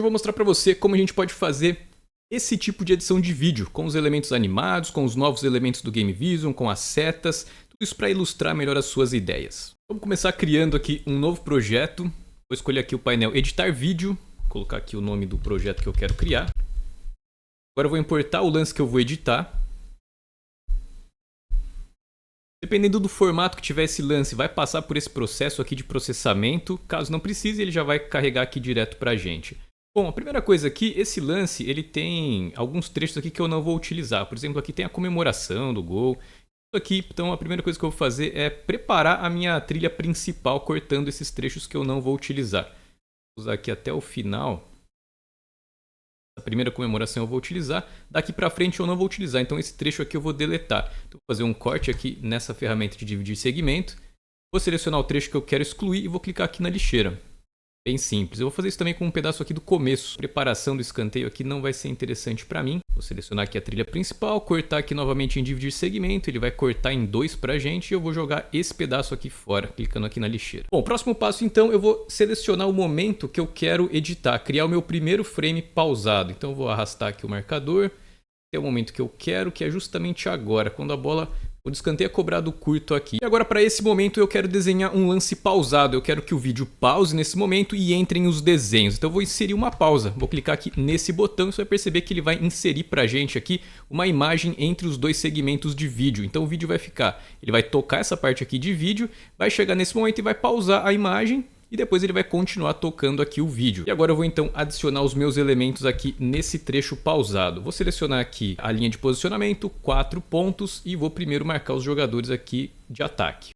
eu vou mostrar para você como a gente pode fazer esse tipo de edição de vídeo, com os elementos animados, com os novos elementos do Game Vision, com as setas, tudo isso para ilustrar melhor as suas ideias. Vamos começar criando aqui um novo projeto. Vou escolher aqui o painel Editar Vídeo, vou colocar aqui o nome do projeto que eu quero criar. Agora eu vou importar o lance que eu vou editar. Dependendo do formato que tiver esse lance, vai passar por esse processo aqui de processamento. Caso não precise, ele já vai carregar aqui direto para a gente. Bom, a primeira coisa aqui, esse lance, ele tem alguns trechos aqui que eu não vou utilizar. Por exemplo, aqui tem a comemoração do gol. Isso aqui, então, a primeira coisa que eu vou fazer é preparar a minha trilha principal, cortando esses trechos que eu não vou utilizar. Vou usar aqui até o final. A primeira comemoração eu vou utilizar, daqui para frente eu não vou utilizar, então esse trecho aqui eu vou deletar. Então, vou fazer um corte aqui nessa ferramenta de dividir segmento, vou selecionar o trecho que eu quero excluir e vou clicar aqui na lixeira. Bem simples. Eu vou fazer isso também com um pedaço aqui do começo. A preparação do escanteio aqui não vai ser interessante para mim. Vou selecionar aqui a trilha principal, cortar aqui novamente em dividir segmento, ele vai cortar em 2 pra gente e eu vou jogar esse pedaço aqui fora, clicando aqui na lixeira. Bom, próximo passo então, eu vou selecionar o momento que eu quero editar, criar o meu primeiro frame pausado. Então eu vou arrastar aqui o marcador, até o momento que eu quero, que é justamente agora, quando a bola... O escanteio é cobrado curto aqui. E agora para esse momento eu quero desenhar um lance pausado. Eu quero que o vídeo pause nesse momento e entrem os desenhos. Então eu vou inserir uma pausa. Vou clicar aqui nesse botão e você vai perceber que ele vai inserir pra gente aqui uma imagem entre os dois segmentos de vídeo. Então o vídeo vai ficar, ele vai tocar essa parte aqui de vídeo, vai chegar nesse momento e vai pausar a imagem. E depois ele vai continuar tocando aqui o vídeo. E agora eu vou então adicionar os meus elementos aqui nesse trecho pausado. Vou selecionar aqui a linha de posicionamento, 4 pontos e vou primeiro marcar os jogadores aqui de ataque.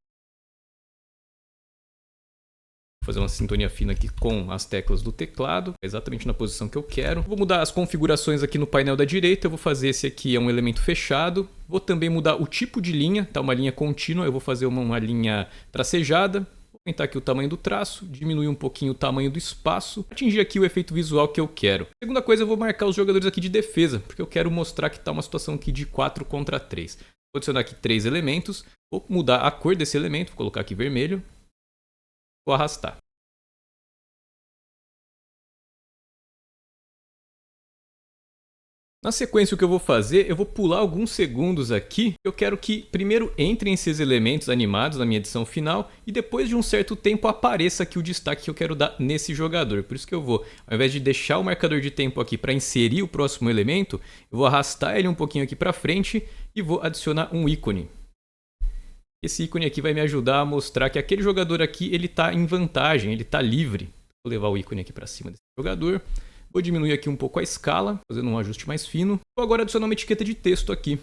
Vou fazer uma sintonia fina aqui com as teclas do teclado, exatamente na posição que eu quero. Vou mudar as configurações aqui no painel da direita, eu vou fazer esse aqui é um elemento fechado. Vou também mudar o tipo de linha, tá? Uma linha contínua, eu vou fazer uma linha tracejada. Aumentar aqui o tamanho do traço, diminuir um pouquinho o tamanho do espaço, atingir aqui o efeito visual que eu quero. Segunda coisa, eu vou marcar os jogadores aqui de defesa, porque eu quero mostrar que está uma situação aqui de 4 contra 3. Vou adicionar aqui 3 elementos, vou mudar a cor desse elemento, vou colocar aqui vermelho, vou arrastar. Na sequência, o que eu vou fazer, eu vou pular alguns segundos aqui. Eu quero que primeiro entrem esses elementos animados na minha edição final e depois de um certo tempo apareça aqui o destaque que eu quero dar nesse jogador. Por isso que eu vou, ao invés de deixar o marcador de tempo aqui para inserir o próximo elemento, eu vou arrastar ele um pouquinho aqui para frente e vou adicionar um ícone. Esse ícone aqui vai me ajudar a mostrar que aquele jogador aqui ele está em vantagem, ele está livre. Vou levar o ícone aqui para cima desse jogador. Vou diminuir aqui um pouco a escala, fazendo um ajuste mais fino. Vou agora adicionar uma etiqueta de texto aqui.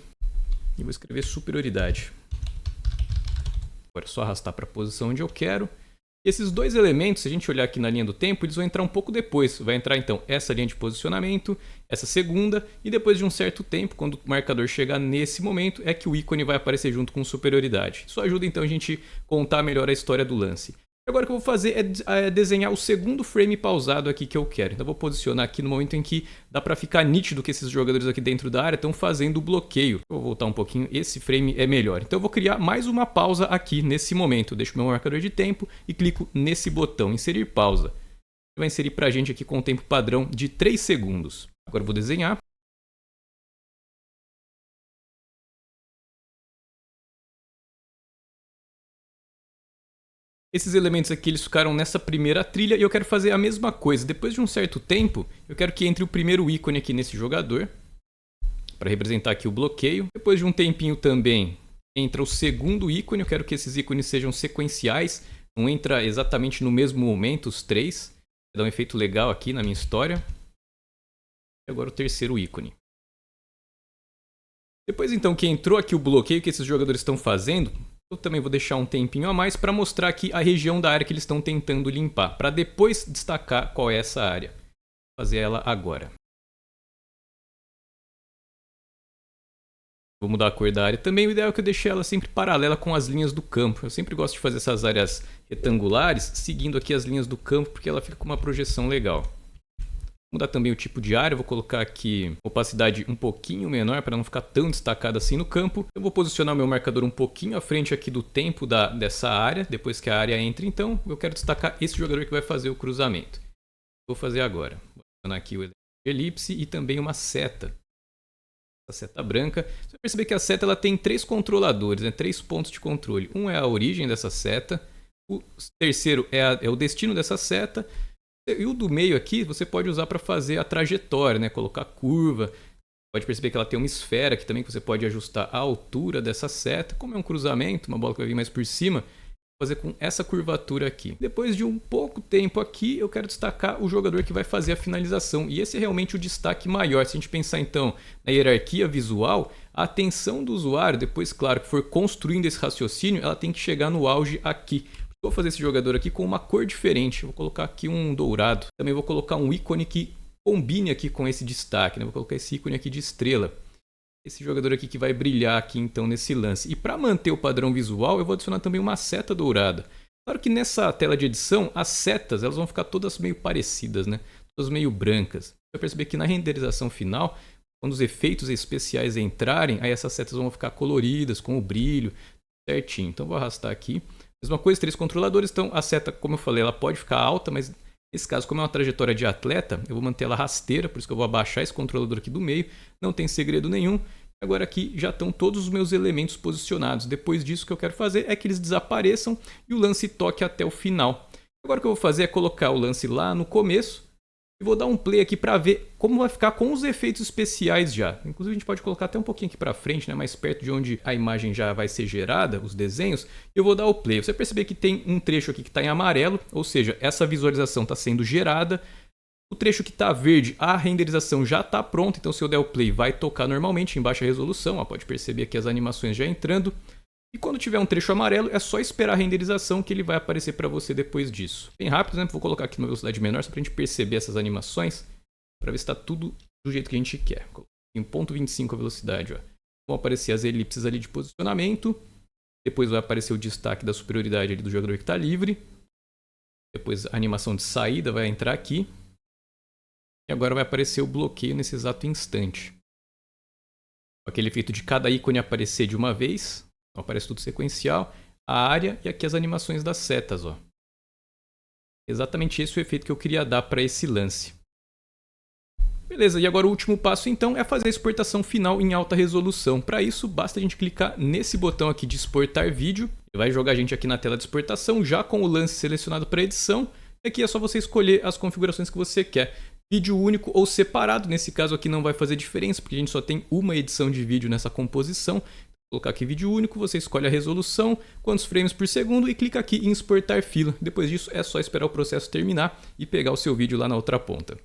E vou escrever superioridade. Agora é só arrastar para a posição onde eu quero. E esses dois elementos, se a gente olhar aqui na linha do tempo, eles vão entrar um pouco depois. Vai entrar então essa linha de posicionamento, essa segunda. E depois de um certo tempo, quando o marcador chegar nesse momento, é que o ícone vai aparecer junto com superioridade. Isso ajuda então a gente contar melhor a história do lance. Agora o que eu vou fazer é desenhar o segundo frame pausado aqui que eu quero. Então eu vou posicionar aqui no momento em que dá para ficar nítido que esses jogadores aqui dentro da área estão fazendo o bloqueio. Eu vou voltar um pouquinho, esse frame é melhor. Então eu vou criar mais uma pausa aqui nesse momento. Eu deixo meu marcador de tempo e clico nesse botão, inserir pausa. Ele vai inserir para a gente aqui com o tempo padrão de 3 segundos. Agora eu vou desenhar. Esses elementos aqui eles ficaram nessa primeira trilha e eu quero fazer a mesma coisa. Depois de um certo tempo, eu quero que entre o primeiro ícone aqui nesse jogador, para representar aqui o bloqueio. Depois de um tempinho também, entra o segundo ícone. Eu quero que esses ícones sejam sequenciais, não entra exatamente no mesmo momento os três. Vai dar um efeito legal aqui na minha história. E agora o terceiro ícone. Depois então que entrou aqui o bloqueio que esses jogadores estão fazendo, eu também vou deixar um tempinho a mais para mostrar aqui a região da área que eles estão tentando limpar, para depois destacar qual é essa área. Vou fazer ela agora. Vou mudar a cor da área também. O ideal é que eu deixe ela sempre paralela com as linhas do campo. Eu sempre gosto de fazer essas áreas retangulares seguindo aqui as linhas do campo, porque ela fica com uma projeção legal. Vou mudar também o tipo de área, vou colocar aqui opacidade um pouquinho menor para não ficar tão destacada assim no campo. Eu vou posicionar o meu marcador um pouquinho à frente aqui do tempo dessa área, depois que a área entra. Então eu quero destacar esse jogador que vai fazer o cruzamento. Vou fazer agora. aqui o elemento de elipse e também uma seta. A seta branca. Você vai perceber que a seta ela tem 3 controladores, né? 3 pontos de controle. Um é a origem dessa seta, o terceiro é o destino dessa seta, e o do meio aqui você pode usar para fazer a trajetória, né? Colocar curva. Pode perceber que ela tem uma esfera aqui também que você pode ajustar a altura dessa seta. Como é um cruzamento, uma bola que vai vir mais por cima, fazer com essa curvatura aqui. Depois de um pouco tempo aqui, eu quero destacar o jogador que vai fazer a finalização. E esse é realmente o destaque maior. Se a gente pensar então na hierarquia visual, a atenção do usuário, depois, claro, que for construindo esse raciocínio, ela tem que chegar no auge aqui. Vou fazer esse jogador aqui com uma cor diferente. Vou colocar aqui um dourado. Também vou colocar um ícone que combine aqui com esse destaque, né? Vou colocar esse ícone aqui de estrela. Esse jogador aqui que vai brilhar aqui então nesse lance. E para manter o padrão visual, eu vou adicionar também uma seta dourada. Claro que nessa tela de edição, as setas elas vão ficar todas meio parecidas, né? Todas meio brancas. Você vai perceber que na renderização final, quando os efeitos especiais entrarem, aí essas setas vão ficar coloridas, com o brilho certinho. Então vou arrastar aqui. Mesma coisa, 3 controladores. Então a seta, como eu falei, ela pode ficar alta, mas nesse caso, como é uma trajetória de atleta, eu vou manter ela rasteira, por isso que eu vou abaixar esse controlador aqui do meio. Não tem segredo nenhum. Agora aqui já estão todos os meus elementos posicionados. Depois disso, o que eu quero fazer é que eles desapareçam e o lance toque até o final. Agora o que eu vou fazer é colocar o lance lá no começo e vou dar um play aqui para ver como vai ficar com os efeitos especiais já. Inclusive a gente pode colocar até um pouquinho aqui para frente, né, mais perto de onde a imagem já vai ser gerada, os desenhos. Eu vou dar o play. Você vai perceber que tem um trecho aqui que está em amarelo, ou seja, essa visualização está sendo gerada. O trecho que está verde, a renderização já está pronta, então se eu der o play vai tocar normalmente em baixa resolução. Ó, pode perceber aqui as animações já entrando. E quando tiver um trecho amarelo, é só esperar a renderização que ele vai aparecer para você depois disso. Bem rápido, né? Vou colocar aqui numa velocidade menor só para a gente perceber essas animações, para ver se está tudo do jeito que a gente quer. Em 0,25 a velocidade. Ó. Vão aparecer as elipses ali de posicionamento. Depois vai aparecer o destaque da superioridade ali do jogador que está livre. Depois a animação de saída vai entrar aqui. E agora vai aparecer o bloqueio nesse exato instante. Aquele efeito de cada ícone aparecer de uma vez. Então aparece tudo sequencial. A área e aqui as animações das setas. Ó. Exatamente esse é o efeito que eu queria dar para esse lance. Beleza, e agora o último passo então é fazer a exportação final em alta resolução. Para isso, basta a gente clicar nesse botão aqui de exportar vídeo. Ele vai jogar a gente aqui na tela de exportação, já com o lance selecionado para edição. E aqui é só você escolher as configurações que você quer. Vídeo único ou separado, nesse caso aqui não vai fazer diferença, porque a gente só tem uma edição de vídeo nessa composição. Vou colocar aqui vídeo único, você escolhe a resolução, quantos frames por segundo e clica aqui em exportar fila. Depois disso é só esperar o processo terminar e pegar o seu vídeo lá na outra ponta.